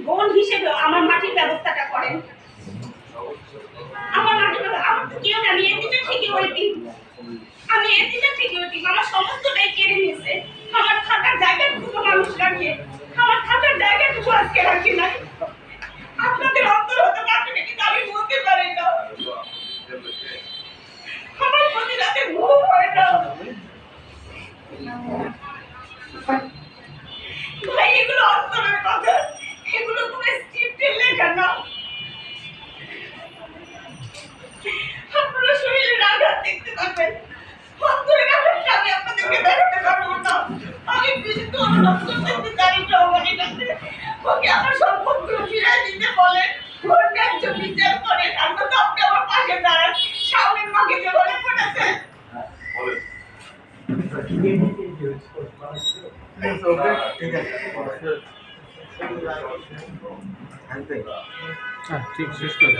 বোন হিসেবে আমার মাটির ব্যবস্থাটা করেন। আমার তো কেউ না, আমি এদিকে থেকে ওইটি, আমি এদিকে থেকে ওইটি, আমার সমস্তটাই কেড়ে নিয়েছে। আমার থাকার জায়গাটুকু মানুষ রাখে, আমার থাকার জায়গাটুকু আজকে রাখি না। আপনাদের অন্তর হতে পারবে না, কিন্তু আমি বলতে পারি না। আমার প্রতি রাতে ঘুম হয় না ভাই, এগুলো অন্তরের কথা, এগুলো কোনো স্ক্রিপ্টের লেখা না। আপনারা শরীরের আঘাত দেখতে পাবেন, অন্তরের আঘাতটা আমি আপনাদেরকে দেখাতে পারবো না। আমি কিন্তু অনুরোধ করতে চাই সবারই কাছে, ওকে আমার সম্পদগুলো ফিরিয়ে দিতে বলেন, ওর ন্যায্য বিচার করেন। আমরা তো আপনি আমার পাশে দাঁড়ান, শাওনের মাকে যে বলে পড়েছে। ঠিক শেষ করে